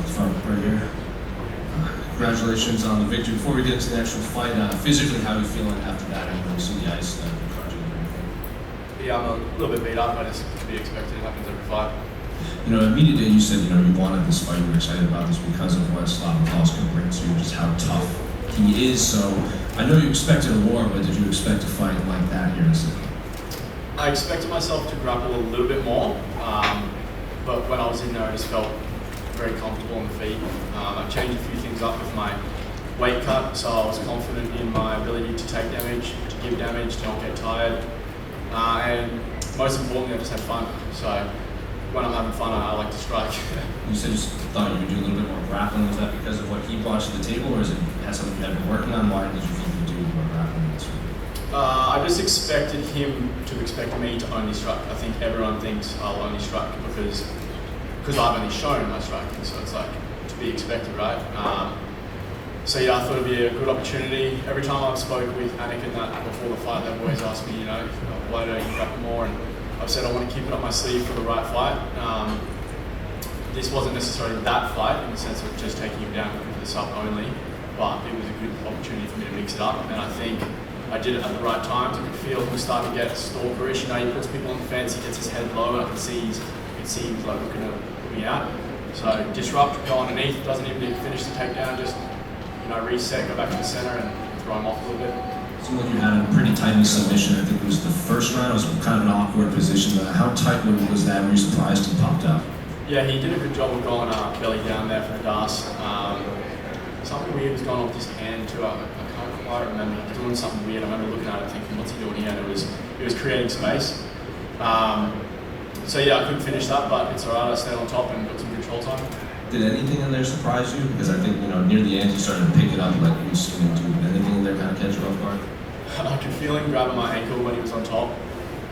front right here. Congratulations on the victory. Before we get into the actual fight, physically, how are you feeling after that? When you see the ice project and everything? Yeah, I'm a little bit beat up, but it's to be expected. It happens every fight. You know, at media day, you said, you know, you wanted this fight, you were excited about this because of what Viacheslav Borshchev brings to you, just how tough he is. So, I know you expected a war, but did you expect a fight like that here in Sydney? I expected myself to grapple a little bit more, but when I was in there, I just felt very comfortable on the feet. I changed a few things up with my weight cut, so I was confident in my ability to take damage, to give damage, to not get tired, and most importantly, I just had fun. So when I'm having fun, I like to strike. You said you thought you would do a little bit more grappling. Was that because of what he brought to the table, or is it something you had been working on? Why did you think you'd do more grappling this week? I just expected him to expect me to only strike. I think everyone thinks I'll only strike because I've only shown my striking, so it's like to be expected, right? So yeah, I thought it'd be a good opportunity. Every time I've spoken with Anik and that before the fight, they've always asked me, you know, why don't you grapple more? And I've said I want to keep it up my sleeve for the right fight. This wasn't necessarily that fight in the sense of just taking him down for the sub only, but it was a good opportunity for me to mix it up, and I think I did it at the right times. I could feel him starting to get stalkerish. You know, he puts people on the fence, he gets his head low, and I can see he's like looking to put me out. So disrupt, go underneath, doesn't even need to finish the takedown, just, you know, reset, go back to the center and throw him off a little bit. It seemed like you had a pretty tight submission. I think it was the first round. It was kind of an awkward position. How tight was that? Were you surprised he popped out? Yeah, he did a good job of going belly down there for the DAS. Something weird was going on with his hand too. I can't quite remember. He was doing something weird. I remember looking at it thinking, what's he doing here? And it was creating space. So yeah, I couldn't finish that, but it's alright. I stayed on top and got some control time. Did anything in there surprise you? Because I think, you know, near the end you started to pick it up like you've seen him do. Did anything in there kind of catch you off guard? I could feel him grabbing my ankle when he was on top,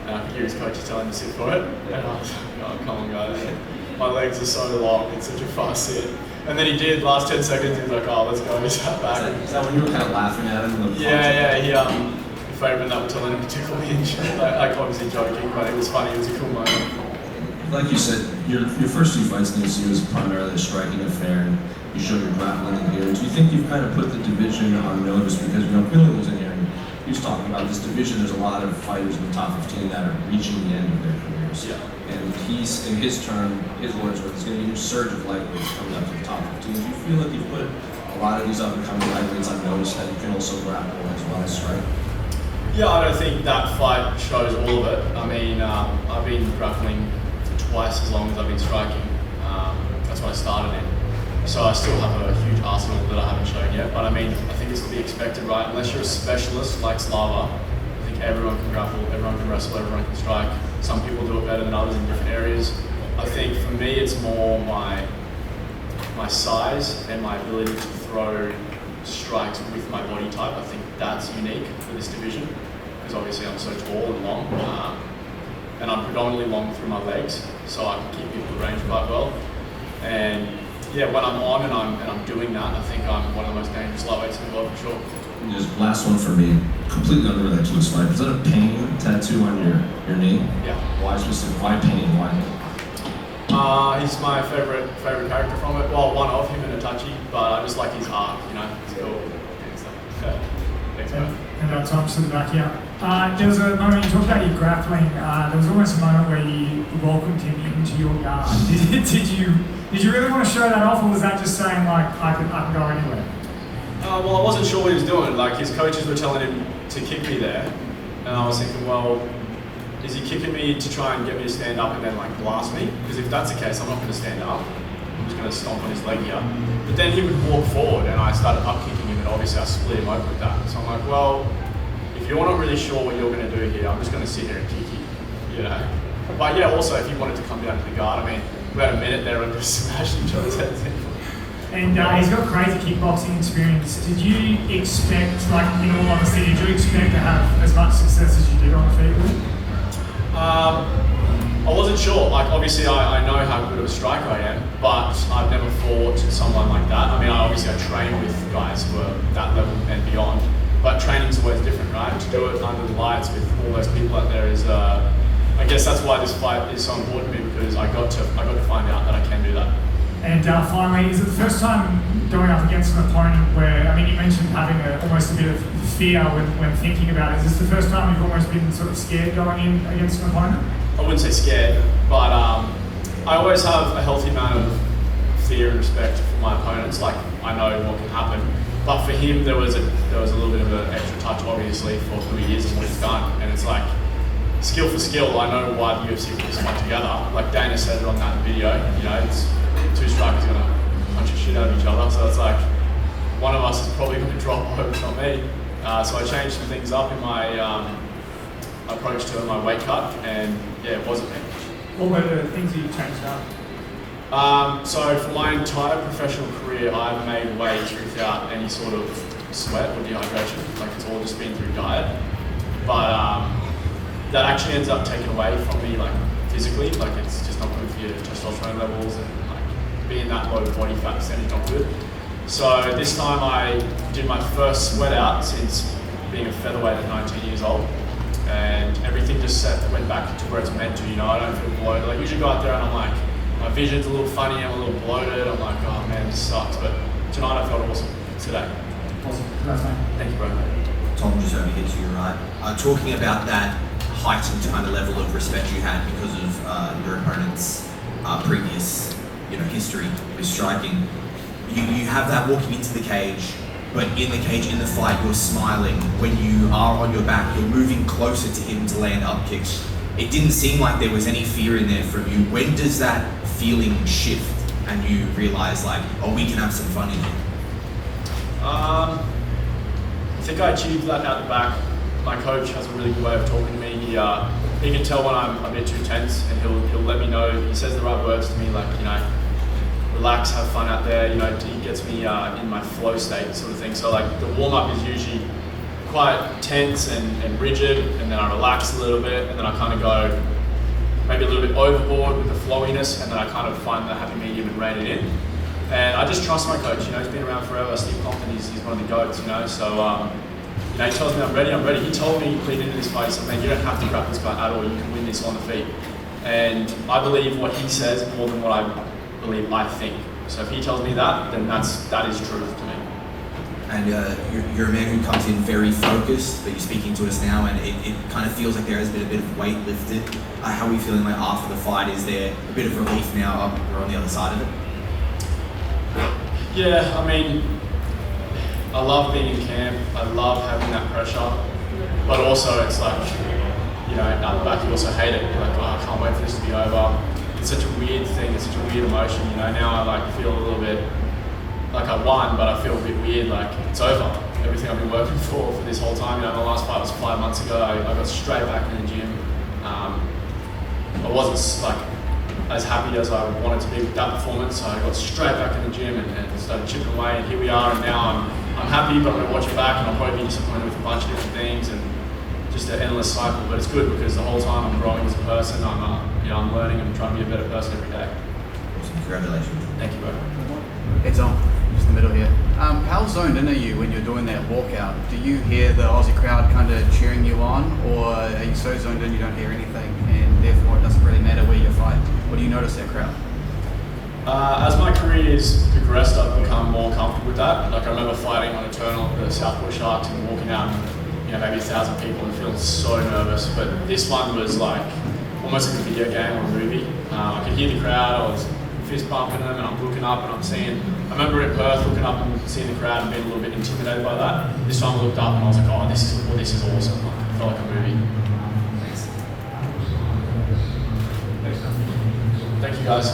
and I could hear his coaches telling him to sit for it. And I was like, oh, come on guys, my legs are so long, it's such a fast sit. And then he did, last 10 seconds, he was like, oh, let's go, he sat back. Is that when you were kind of laughing at him? Yeah, he favoured that were telling him to tickle me and shit. Like obviously joking, but it was funny, it was a cool moment. Like you said, your first two fights in the UFC was primarily a striking affair, and you showed your grappling in here. Do you think you've kind of put the division on notice? Because, you know, Billy was in here and he was talking about this division. There's a lot of fighters in the top 15 that are reaching the end of their careers. Yeah. And he's, in his term, his words were, there's going to be a surge of lightweights coming up to the top 15. Do you feel like you've put a lot of these up-and-coming lightweights on notice that you can also grapple as well as strike? Yeah, I don't think that fight shows all of it. I mean, I've been grappling twice as long as I've been striking. That's what I started in. So I still have a huge arsenal that I haven't shown yet. But I mean, I think it's to be expected, right? Unless you're a specialist like Slava, I think everyone can grapple, everyone can wrestle, everyone can strike. Some people do it better than others in different areas. I think for me, it's more my size and my ability to throw strikes with my body type. I think that's unique for this division because obviously I'm so tall and long. And I'm predominantly long through my legs, so I can keep people at range quite well. And yeah, when I'm on and I'm doing that, I think I'm one of the most dangerous lightweights in the world for sure. And just last one for me, completely unrelated to this fight. Is that a pain tattoo on your knee? Yeah. Why specific? Why pain? Why? He's my favorite character from it. Well, one of him and Itachi, but I just like his art. You know, it's cool. Thanks, man. And Tom's to the back here. There was a moment you talked about your grappling. There was almost a moment where you welcomed him into your yard. Did you really want to show that off, or was that just saying like I can go anywhere? Well, I wasn't sure what he was doing. Like his coaches were telling him to kick me there, and I was thinking, well, is he kicking me to try and get me to stand up and then like blast me? Because if that's the case, I'm not going to stand up. I'm just going to stomp on his leg here. But then he would walk forward, and I started up kicking him, and obviously I split him open with that. So I'm like, well, if you're not really sure what you're going to do here, I'm just going to sit here and kick you, you know. But yeah, also if you wanted to come down to the guard, I mean, we had a minute there and just smashed each other's heads in. And he's got crazy kickboxing experience. Did you expect, like in all honesty, did you expect to have as much success as you did on the feet? I wasn't sure. Like obviously I know how good of a striker I am, but I've never fought someone like that. I mean, I train with guys who are that level and beyond, but training's always different, right? To do it under the lights with all those people out there is, I guess that's why this fight is so important to me, because I got to find out that I can do that. And And finally, is it the first time going up against an opponent where, I mean, you mentioned having almost a bit of fear when thinking about it. Is this the first time you've almost been sort of scared going in against an opponent? I wouldn't say scared, but I always have a healthy amount of fear and respect for my opponents. Like, I know what can happen. But for him, there was a little bit of an extra touch, obviously, for who he is and what he's done. And it's like, skill for skill, I know why the UFC put this fight together. Like Dana said it on that video, you know, it's two strikers going to punch the shit out of each other. So it's like, one of us is probably going to drop, I hope it's not me. So I changed some things up in my approach to my weight cut, and yeah, it wasn't me. What were the things that you changed up? So for my entire professional career, I've made weight without any sort of sweat or dehydration. Like, it's all just been through diet. But that actually ends up taken away from me, like, physically. Like, it's just not good for your testosterone levels, and like being that low body fat percentage not good. So this time I did my first sweat out since being a featherweight at 19 years old, and everything just went back to where it's meant to. You know, I don't feel bloated. Like, usually go out there and I'm like, my vision's a little funny, I'm a little bloated, I'm like, oh man, this sucks. But tonight I felt awesome. Today. Awesome. Congrats, mate. Thank you, bro. Tom, just over here to your right. Talking about that heightened kind of level of respect you had because of your opponent's previous, history with striking. You have that walking into the cage, but in the cage, in the fight, you're smiling. When you are on your back, you're moving closer to him to land up kicks. It didn't seem like there was any fear in there from you. When does that feeling shift and you realize, like, oh, we can have some fun in here? I think I achieved that out the back. My coach has a really good way of talking to me. He can tell when I'm a bit too tense, and he'll let me know. He says the right words to me, like, relax, have fun out there. He gets me in my flow state, sort of thing. So like, the warm up is usually quite tense and rigid, and then I relax a little bit, and then I kind of go maybe a little bit overboard with the flowiness, and then I kind of find the happy medium and rein it in. And I just trust my coach. He's been around forever. Steve Compton, he's one of the goats. So he tells me I'm ready. He told me leading into this fight, he said, man, you don't have to grab this guy at all. You can win this on the feet. And I believe what he says more than what I believe I think. So if he tells me that, then that is truth to me. And you're a man who comes in very focused, but you're speaking to us now, and it kind of feels like there has been a bit of weight lifted. How are we feeling like after the fight? Is there a bit of relief now we're on the other side of it? Yeah, I mean, I love being in camp. I love having that pressure, but also it's like, out the back you also hate it. You're like, oh, I can't wait for this to be over. It's such a weird thing. It's such a weird emotion. Now I feel a little bit like I won, but I feel a bit weird, like it's over. Everything I've been working for this whole time. The last fight was 5 months ago. I got straight back in the gym. I wasn't like as happy as I wanted to be with that performance, so I got straight back in the gym and started chipping away, and here we are, and now I'm happy, but I'm going to watch it back, and I'll probably be disappointed with a bunch of different things, and just an endless cycle. But it's good because the whole time I'm growing as a person. I'm learning and trying to be a better person every day. Awesome. Congratulations. Thank you, bro. Hey Tom, just in the middle here. How zoned in are you when you're doing that walkout? Do you hear the Aussie crowd kind of cheering you on, or are you so zoned in you don't hear anything, and therefore it doesn't really matter where you fight? Or do you notice that crowd? As my career has progressed, I've become more comfortable with that. Like, I remember fighting on Eternal at the Southport Sharks and walking out, and, maybe 1,000 people and feeling so nervous. But this one was like almost like a video game or a movie. I could hear the crowd. I was fist bumping them, and I'm looking up and I remember in Perth looking up and seeing the crowd and being a little bit intimidated by that. This time I looked up and I was like, oh, this is awesome. Like, it felt like a movie. Thanks. Thank you, guys.